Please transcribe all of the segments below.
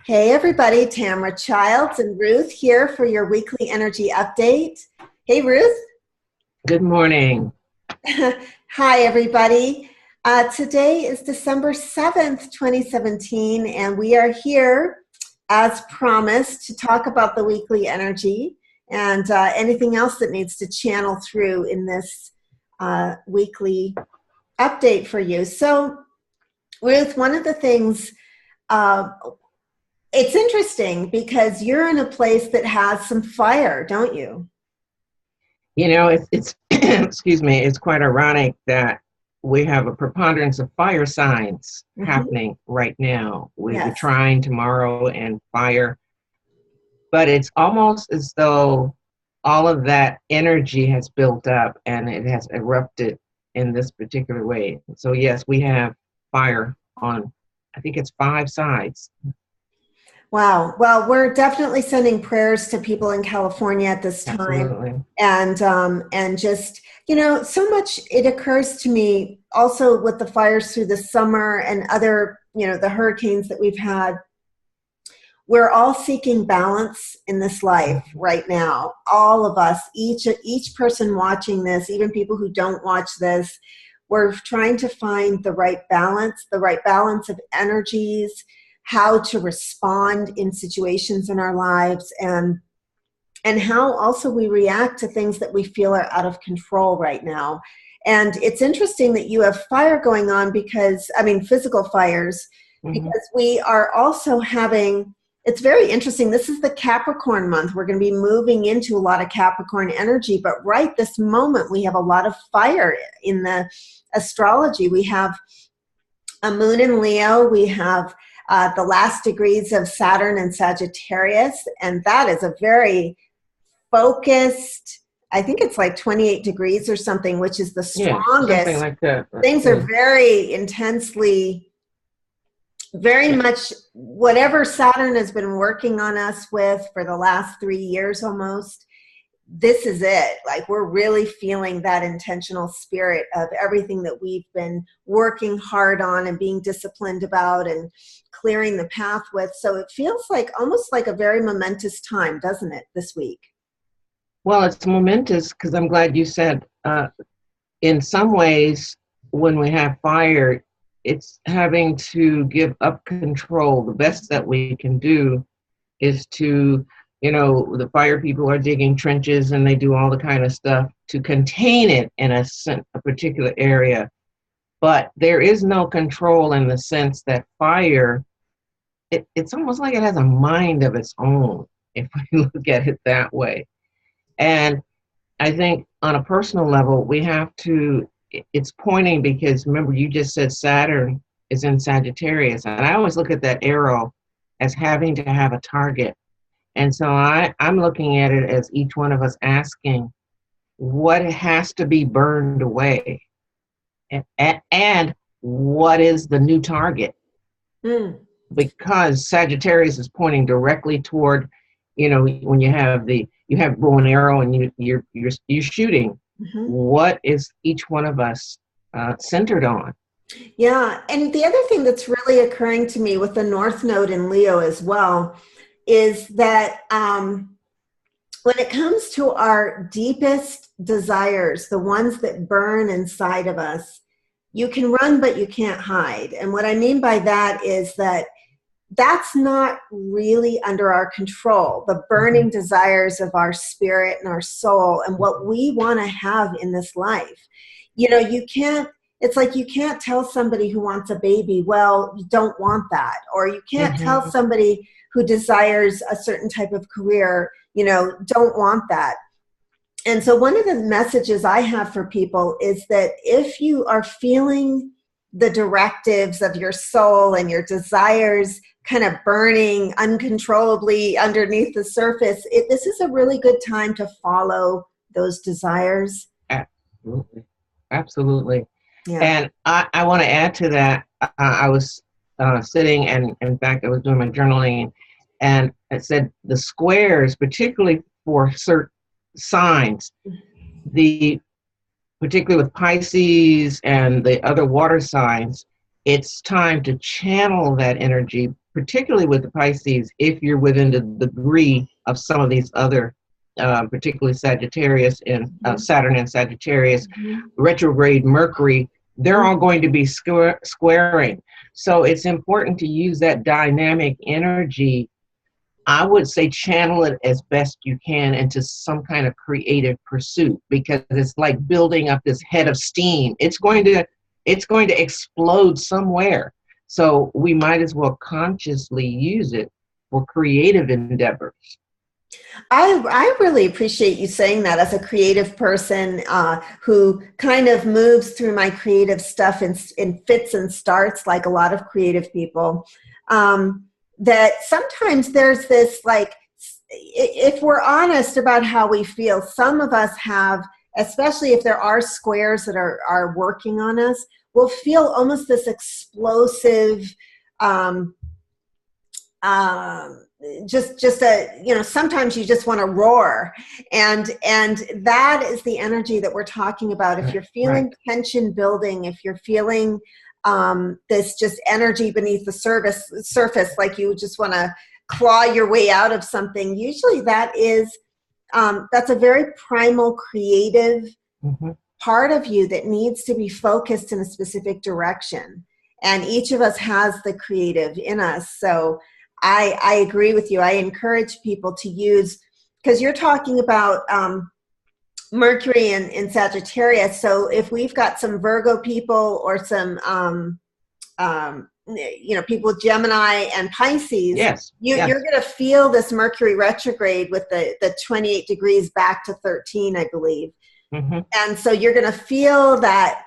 Hey everybody, Tamara Childs and Ruth here for your weekly energy update. Hey Ruth. Good morning. Hi everybody. Today is December 7th, 2017, and we are here as promised to talk about the weekly energy and anything else that needs to channel through in this weekly update for you. So Ruth, one of the things it's interesting because you're in a place that has some fire, don't you? You know, it's excuse me, it's quite ironic that we have a preponderance of fire signs happening right now. We're Yes. trying tomorrow and fire, but it's almost as though all of that energy has built up and it has erupted in this particular way. So yes, we have fire on, I think it's 5 sides. Wow. Well, we're definitely sending prayers to people in California at this time. Absolutely. And just, so much, it occurs to me also with the fires through the summer and other, the hurricanes that we've had. We're all seeking balance in this life right now. All of us, each person watching this, even people who don't watch this, we're trying to find the right balance of energies, how to respond in situations in our lives, and how also we react to things that we feel are out of control right now. And it's interesting that you have fire going on physical fires, because we are also having, it's very interesting, this is the Capricorn month. We're going to be moving into a lot of Capricorn energy, but right this moment we have a lot of fire in the astrology. We have a moon in Leo, we have the last degrees of Saturn and Sagittarius, and that is a very focused, I think it's like 28 degrees or something, which is the strongest. Something like that. Things are very intensely, very much whatever Saturn has been working on us with for the last 3 years almost. This is it. Like, we're really feeling that intentional spirit of everything that we've been working hard on and being disciplined about and clearing the path with. So it feels like almost like a very momentous time, doesn't it, this week? Well, it's momentous because I'm glad you said, in some ways, when we have fire, it's having to give up control. The best that we can do is to, the fire people are digging trenches and they do all the kind of stuff to contain it in a particular area. But there is no control in the sense that fire, it's almost like it has a mind of its own, if we look at it that way. And I think on a personal level, we have to, it's pointing, because remember, you just said Saturn is in Sagittarius. And I always look at that arrow as having to have a target. And so I'm looking at it as each one of us asking what has to be burned away, and what is the new target? Because Sagittarius is pointing directly toward, when you have bow and arrow and you're shooting, what is each one of us centered on? Yeah, and the other thing that's really occurring to me with the North Node in Leo as well is that when it comes to our deepest desires, the ones that burn inside of us, you can run, but you can't hide. And what I mean by that is that that's not really under our control. The burning desires of our spirit and our soul and what we want to have in this life. It's like you can't tell somebody who wants a baby, well, you don't want that. Or you can't tell somebody who desires a certain type of career, don't want that. And so one of the messages I have for people is that if you are feeling the directives of your soul and your desires kind of burning uncontrollably underneath the surface, this is a really good time to follow those desires. Absolutely. Yeah. And I want to add to that. I was sitting, and in fact, I was doing my journaling, and it said the squares, particularly for certain signs, particularly with Pisces and the other water signs, it's time to channel that energy particularly with the Pisces, if you're within the degree of some of these other, particularly Sagittarius and Saturn and Sagittarius, retrograde Mercury, they're all going to be squaring. So it's important to use that dynamic energy. I would say channel it as best you can into some kind of creative pursuit, because it's like building up this head of steam. It's going to explode somewhere. So we might as well consciously use it for creative endeavors. I really appreciate you saying that, as a creative person who kind of moves through my creative stuff in fits and starts, like a lot of creative people, that sometimes there's this, like, if we're honest about how we feel, some of us have, especially if there are squares that are working on us, we'll feel almost this explosive, just a, you know, sometimes you just want to roar, and that is the energy that we're talking about. If you're feeling tension building, if you're feeling this just energy beneath the surface, like you just want to claw your way out of something, usually that is that's a very primal creative part of you that needs to be focused in a specific direction, and each of us has the creative in us. So I agree with you. I encourage people to use, because you're talking about Mercury in Sagittarius. So if we've got some Virgo people or some people with Gemini and Pisces, you're going to feel this Mercury retrograde with the 28 degrees back to 13, I believe. And so you're going to feel that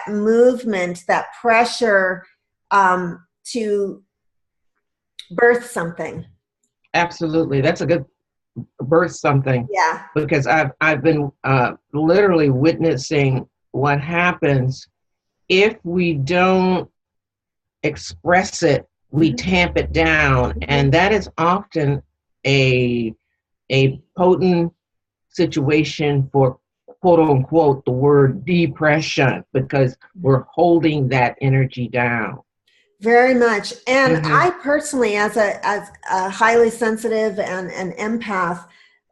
movement, that pressure to birth something. Absolutely. That's a good birth something. Yeah. Because I've been literally witnessing what happens if we don't express it, we tamp it down. And that is often a potent situation for, quote unquote, the word depression, because we're holding that energy down. Very much. And I personally, as a highly sensitive and an empath,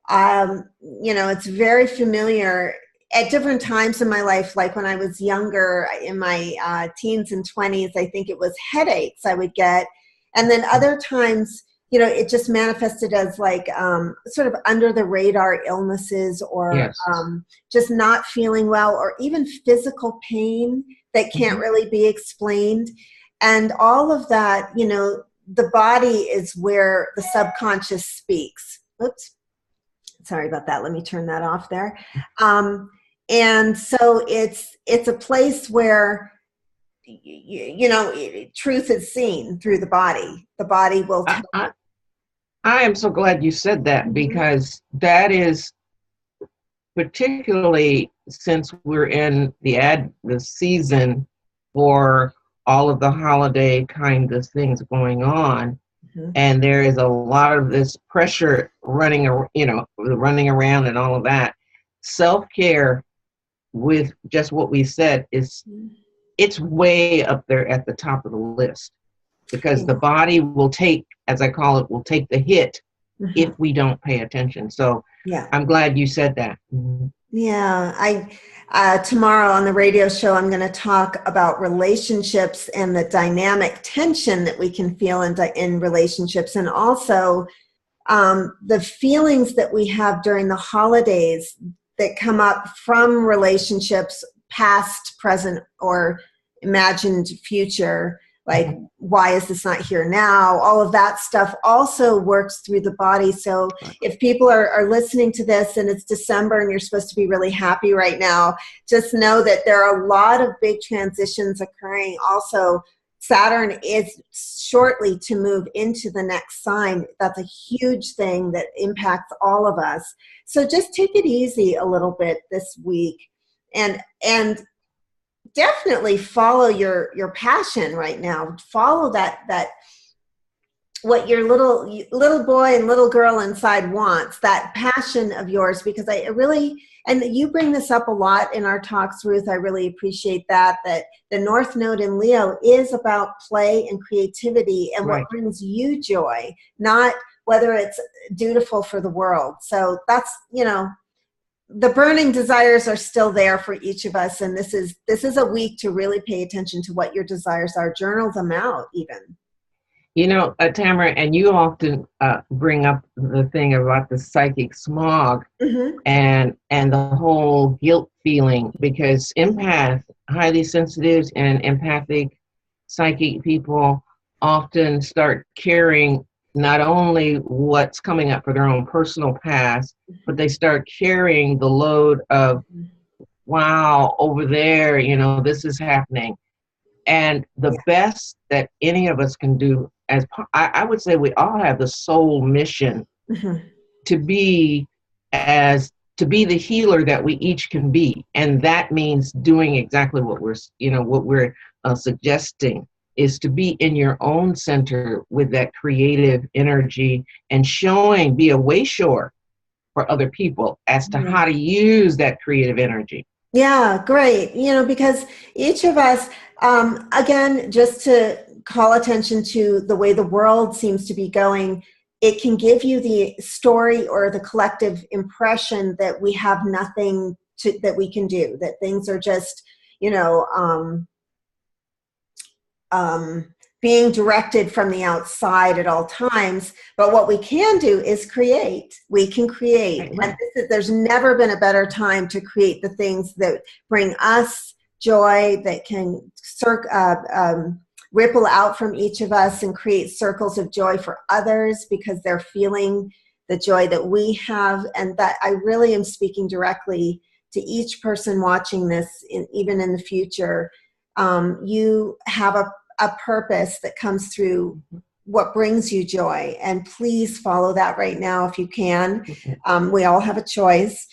it's very familiar at different times in my life. Like when I was younger, in my teens and 20s, I think it was headaches I would get. And then other times, it just manifested as like sort of under the radar illnesses, or just not feeling well, or even physical pain that can't really be explained. And all of that, the body is where the subconscious speaks. Oops. Sorry about that. Let me turn that off there. And so it's a place where, truth is seen through the body. The body will tell. I am so glad you said that, because that is, particularly since we're in the season for all of the holiday kind of things going on, and there is a lot of this pressure running around and all of that. Self-care, with just what we said, it's way up there at the top of the list, because the body will take, as I call it, will take the hit if we don't pay attention. So I'm glad you said that. Yeah, tomorrow on the radio show, I'm going to talk about relationships and the dynamic tension that we can feel in relationships, and also the feelings that we have during the holidays that come up from relationships, past, present, or imagined future. Like, why is this not here now? All of that stuff also works through the body. So if people are listening to this and it's December and you're supposed to be really happy right now, just know that there are a lot of big transitions occurring. Also, Saturn is shortly to move into the next sign. That's a huge thing that impacts all of us. So just take it easy a little bit this week, and definitely follow your passion right now. Follow that what your little boy and little girl inside wants, that passion of yours, because I really, and you bring this up a lot in our talks, Ruth, I really appreciate that the North Node in Leo is about play and creativity and Right. what brings you joy, not whether it's dutiful for the world. So that's, the burning desires are still there for each of us. And this is a week to really pay attention to what your desires are. Journal them out even. Tamara, and you often bring up the thing about the psychic smog Mm-hmm. and the whole guilt feeling, because highly sensitive and empathic psychic people often start carrying not only what's coming up for their own personal past, but they start carrying the load of, wow, over there, this is happening. And the best that any of us can do, I would say we all have the soul mission Mm-hmm. to be the healer that we each can be. And that means doing exactly what we're suggesting, is to be in your own center with that creative energy and be a wayshore for other people as to how to use that creative energy. Yeah, great. Because each of us, again, just to call attention to the way the world seems to be going, it can give you the story or the collective impression that we have nothing that we can do, that things are just, being directed from the outside at all times. But what we can do is create. We can create. Right. And there's never been a better time to create the things that bring us joy, that can ripple out from each of us and create circles of joy for others, because they're feeling the joy that we have. And that I really am speaking directly to each person watching this, even in the future. You have a purpose that comes through what brings you joy, and please follow that right now if you can. We all have a choice.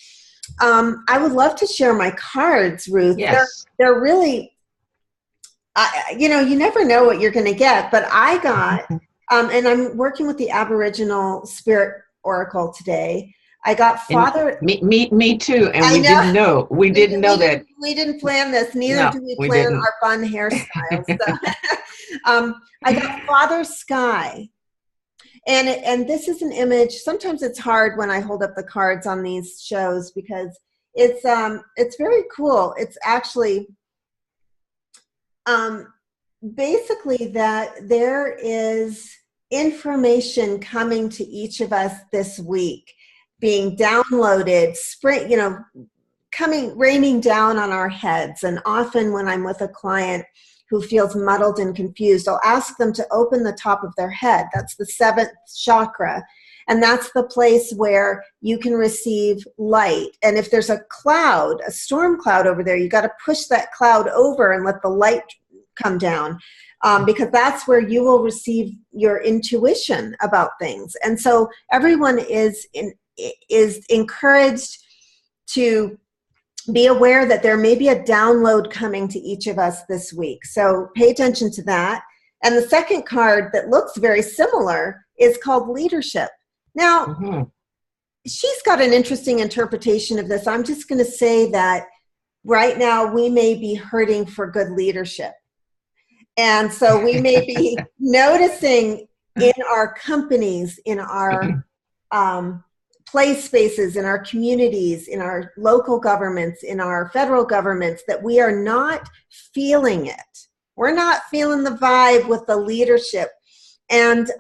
I would love to share my cards, Ruth. Yes. They're really, you never know what you're going to get, but I got, and I'm working with the Aboriginal Spirit Oracle today. I got Father. Me too. And we didn't know. We didn't know that. We didn't plan this. Neither do we plan our fun hairstyles. So. I got Father Sky. And this is an image. Sometimes it's hard when I hold up the cards on these shows, because it's very cool. It's actually basically that there is information coming to each of us this week, being downloaded, raining down on our heads. And often when I'm with a client who feels muddled and confused, I'll ask them to open the top of their head. That's the 7th chakra. And that's the place where you can receive light. And if there's a storm cloud over there, you got to push that cloud over and let the light come down. Because that's where you will receive your intuition about things. And so everyone is encouraged to be aware that there may be a download coming to each of us this week. So pay attention to that. And the second card that looks very similar is called Leadership. Now, she's got an interesting interpretation of this. I'm just going to say that right now we may be hurting for good leadership. And so we may be noticing in our companies, in our play spaces, in our communities, in our local governments, in our federal governments, that we are not feeling it. We're not feeling the vibe with the leadership. And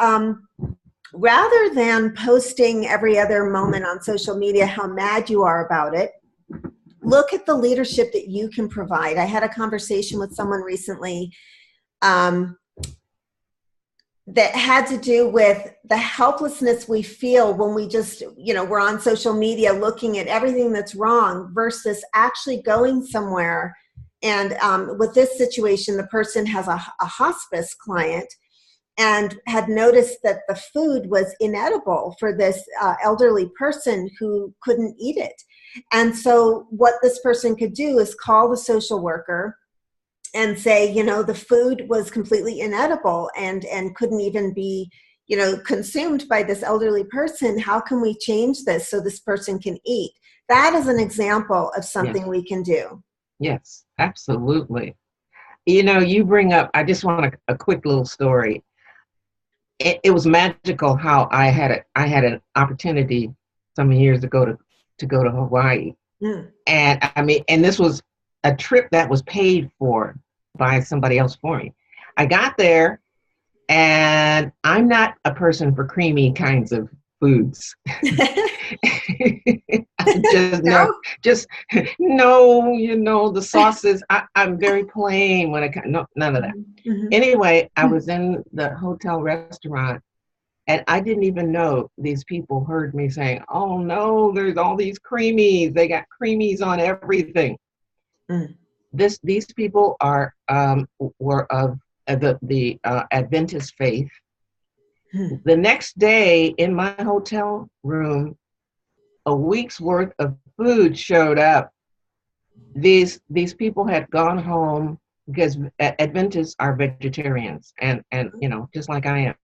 rather than posting every other moment on social media how mad you are about it, look at the leadership that you can provide. I had a conversation with someone recently that had to do with the helplessness we feel when we just, we're on social media looking at everything that's wrong versus actually going somewhere. And with this situation, the person has a hospice client and had noticed that the food was inedible for this elderly person who couldn't eat it. And so what this person could do is call the social worker and say, the food was completely inedible and couldn't even be, consumed by this elderly person. How can we change this so this person can eat? That is an example of something we can do. Yes, absolutely. You bring up, I just want a quick little story. It was magical how I had an opportunity some years ago to go to Hawaii. And this was a trip that was paid for by somebody else for me. I got there, and I'm not a person for creamy kinds of foods. The sauces. I'm very plain when it comes. No, none of that. Mm-hmm. Anyway, I was in the hotel restaurant, and I didn't even know these people heard me saying, "Oh no, there's all these creamies. They got creamies on everything." These people were of the Adventist faith. The next day in my hotel room, a week's worth of food showed up. These people had gone home because Adventists are vegetarians and just like I am.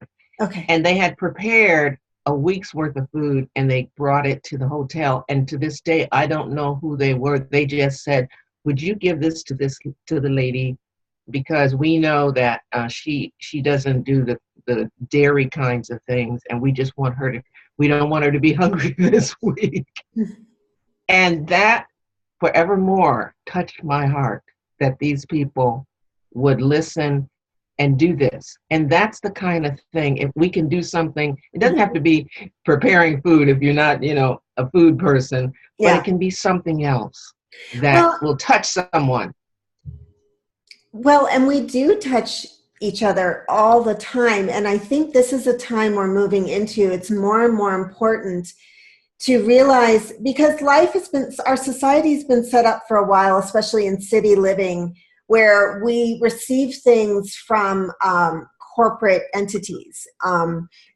Okay. And they had prepared a week's worth of food and they brought it to the hotel. And to this day, I don't know who they were. They just said, "Would you give this to the lady? Because we know that she doesn't do the dairy kinds of things, and we just want her to. We don't want her to be hungry this week." And that forevermore touched my heart, that these people would listen and do this. And that's the kind of thing, if we can do something, it doesn't have to be preparing food if you're not, a food person, but it can be something else that will touch someone. Well, and we do touch each other all the time. And I think this is a time we're moving into. It's more and more important to realize, because our society's been set up for a while, especially in city living, where we receive things from corporate entities.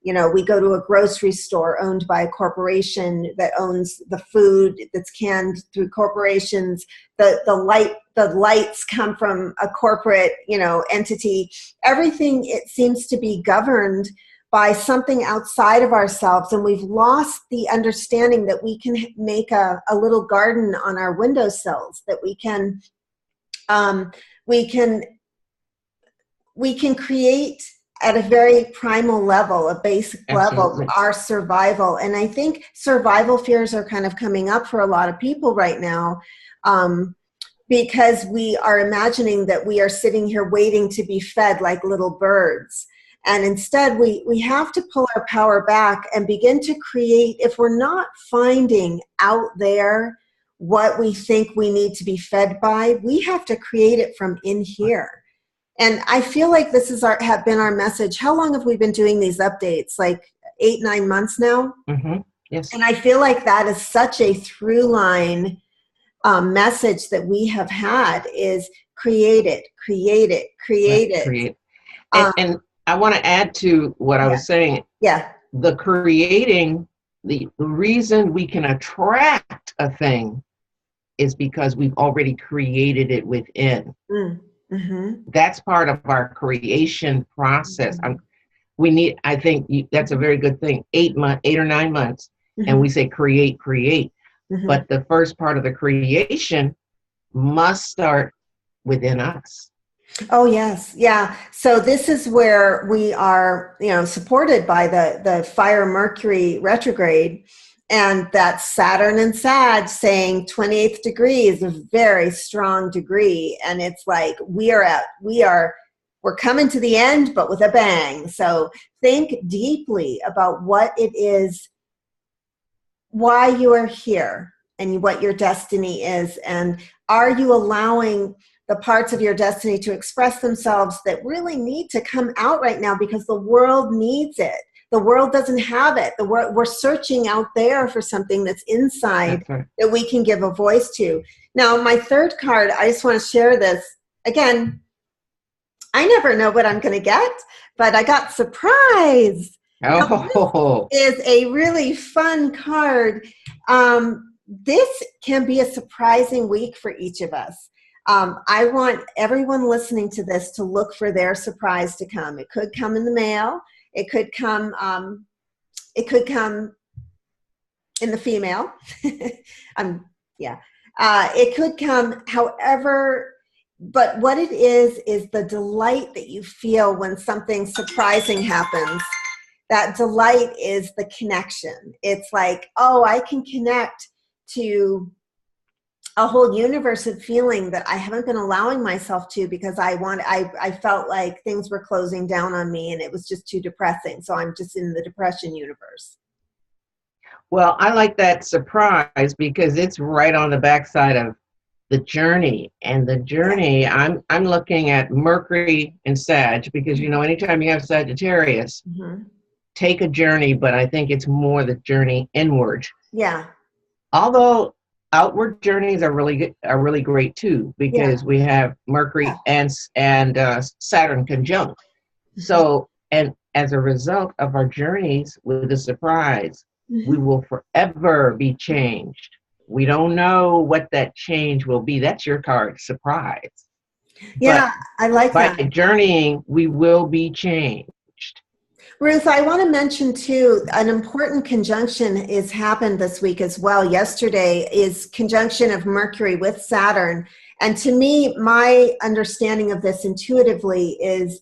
We go to a grocery store owned by a corporation that owns the food that's canned through corporations. The lights come from a corporate, entity. Everything, it seems to be governed by something outside of ourselves, and we've lost the understanding that we can make a little garden on our windowsills, that we can create at a very primal level, a basic level, our survival. And I think survival fears are kind of coming up for a lot of people right now, because we are imagining that we are sitting here waiting to be fed like little birds. And instead, we have to pull our power back and begin to create. If we're not finding out there what we think we need to be fed by, we have to create it from in here. And I feel like this is have been our message. How long have we been doing these updates? Like 8-9 months now? Mm-hmm. Yes. And I feel like that is such a through line message that we have had, is create it. And I want to add to what I was saying. Yeah. The creating, the reason we can attract a thing is because we've already created it within. Mm-hmm. That's part of our creation process. Mm-hmm. I think that's a very good thing. 8 or 9 months, mm-hmm. and we say create. Mm-hmm. But the first part of the creation must start within us. Oh, yes. Yeah. So this is where we are, supported by the fire Mercury retrograde, and that's Saturn and Sag saying 28th degree is a very strong degree. And it's like, we're coming to the end, but with a bang. So think deeply about what it is, why you are here, and what your destiny is. And are you allowing the parts of your destiny to express themselves that really need to come out right now, because the world needs it. The world doesn't have it. We're searching out there for something that's inside that we can give a voice to. Now, my third card, I just want to share this. Again, I never know what I'm going to get, but I got surprise. Oh. This is a really fun card. This can be a surprising week for each of us. I want everyone listening to this to look for their surprise to come. It could come in the mail. It could come. It could come in the female. Yeah. It could come however, but what it is the delight that you feel when something surprising happens. That delight is the connection. It's like, oh, I can connect to a whole universe of feeling that I haven't been allowing myself to, because I felt like things were closing down on me and it was just too depressing. So I'm just in the depression universe. Well, I like that surprise because it's right on the backside of the journey. And the journey, I'm looking at Mercury and Sag, because, you know, anytime you have Sagittarius, take a journey, but I think it's more the journey inward. Yeah. Although outward journeys are really great too, because we have Mercury and Saturn conjunct. So, and as a result of our journeys with the surprise, we will forever be changed. We don't know what that change will be. That's your card, surprise. Yeah, but I like that. By journeying, we will be changed. Ruth, I want to mention too, an important conjunction is happened this week as well. Yesterday is conjunction of Mercury with Saturn. And to me, my understanding of this intuitively is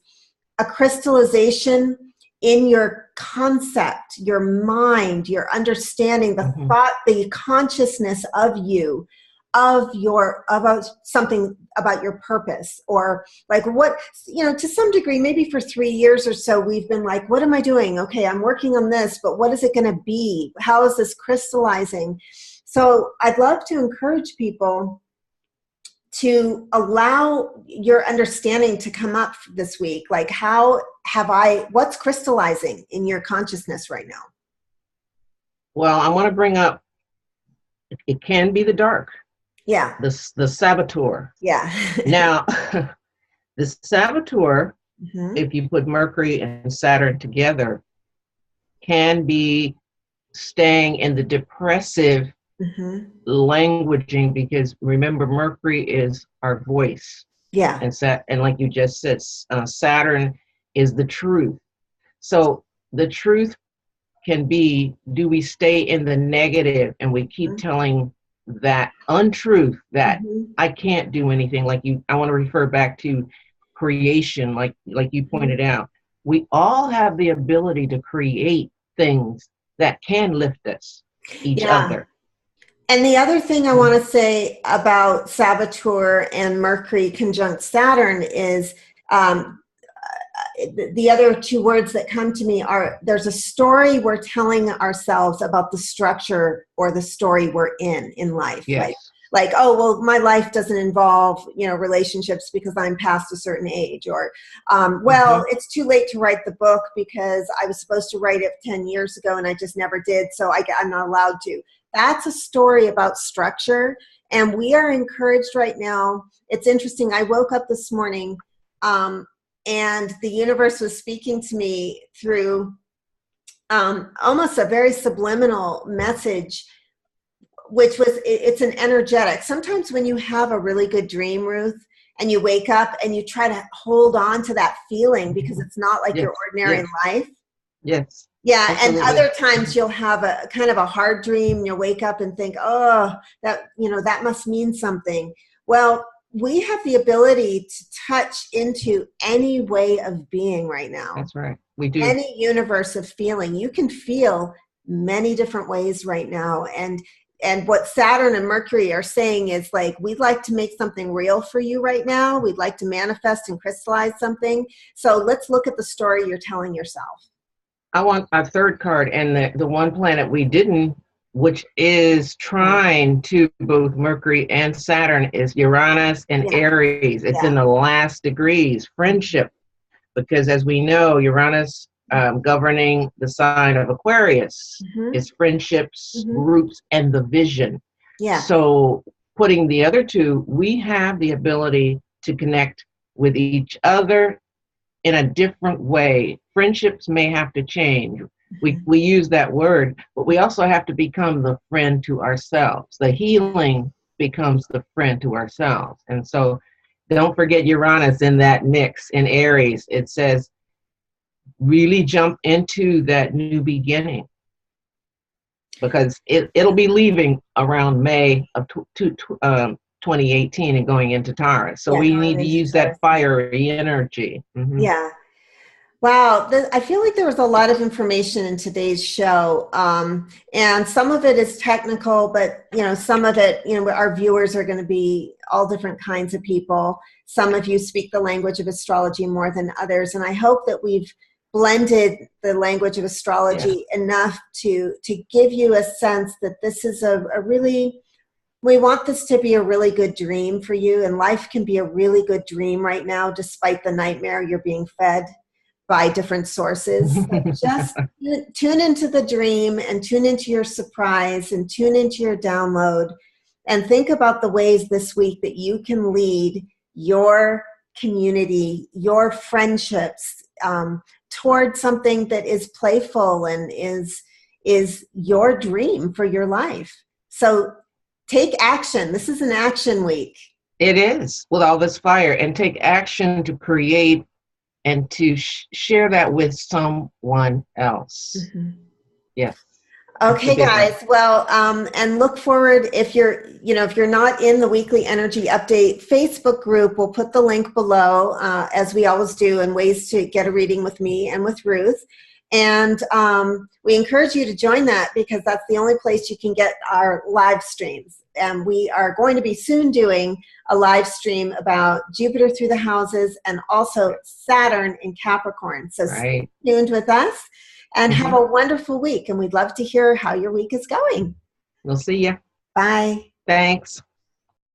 a crystallization in your concept, your mind, your understanding, the thought, the consciousness of you, about something about your purpose, or like what, you know, to some degree, maybe for 3 years or so, we've been like, what am I doing? Okay, I'm working on this, but what is it going to be? How is this crystallizing? So I'd love to encourage people to allow your understanding to come up this week. Like, what's crystallizing in your consciousness right now? Well, I want to bring up, it can be the dark. Yeah. The Saboteur. Yeah. Now, the Saboteur, if you put Mercury and Saturn together, can be staying in the depressive languaging, because remember, Mercury is our voice. Yeah. And like you just said, Saturn is the truth. So the truth can be, do we stay in the negative and we keep telling that untruth that I can't do anything? I want to refer back to creation, like you pointed out. We all have the ability to create things that can lift us, each other. And the other thing I want to say about Saboteur and Mercury conjunct Saturn is the other two words that come to me are, there's a story we're telling ourselves about the structure or the story we're in life. Yes. Like, oh, well, my life doesn't involve, you know, relationships because I'm past a certain age, or, well, it's too late to write the book because I was supposed to write it 10 years ago and I just never did, so I'm not allowed to. That's a story about structure, and we are encouraged right now. It's interesting. I woke up this morning, and the universe was speaking to me through almost a very subliminal message, which was, it's an energetic. Sometimes when you have a really good dream, Ruth, and you wake up and you try to hold on to that feeling because it's not like your ordinary life. Yes. Yeah. Absolutely. And other times you'll have a kind of a hard dream and you'll wake up and think, oh, that, you know, that must mean something. Well, we have the ability to touch into any way of being right now. That's right. We do. Any universe of feeling. You can feel many different ways right now. And what Saturn and Mercury are saying is, like, we'd like to make something real for you right now. We'd like to manifest and crystallize something. So let's look at the story you're telling yourself. I want a third card, and the one planet we didn't, which is trine to both Mercury and Saturn, is Uranus and Aries. It's in the last degrees, friendship, because as we know, Uranus governing the sign of Aquarius is friendships, groups, and the vision. Yeah. So putting the other two, we have the ability to connect with each other in a different way. Friendships may have to change. We use that word, but we also have to become the friend to ourselves. The healing becomes the friend to ourselves. And so don't forget Uranus in that mix in Aries. It says, really jump into that new beginning, because it'll be leaving around May of 2018 and going into Taurus. So Yeah, we going need to into use Taurus. that fiery energy. Yeah. Wow, I feel like there was a lot of information in today's show, and some of it is technical, but some of it, our viewers are going to be all different kinds of people. Some of you speak the language of astrology more than others, and I hope that we've blended the language of astrology enough to give you a sense that this is a really, we want this to be a really good dream for you, and life can be a really good dream right now, despite the nightmare you're being fed by different sources. So just tune into the dream and tune into your surprise and tune into your download, and think about the ways this week that you can lead your community, your friendships, toward something that is playful and is your dream for your life. So take action. This is an action week. It is, with all this fire, and take action to create and to share that with someone else. Yes. Okay, guys. Well, and look forward, if you're not in the weekly energy update Facebook group, we'll put the link below, as we always do, and ways to get a reading with me and with Ruth. And we encourage you to join that, because that's the only place you can get our live streams. And we are going to be soon doing a live stream about Jupiter through the houses and also Saturn in Capricorn. So stay tuned with us and have a wonderful week. And we'd love to hear how your week is going. We'll see you. Bye. Thanks.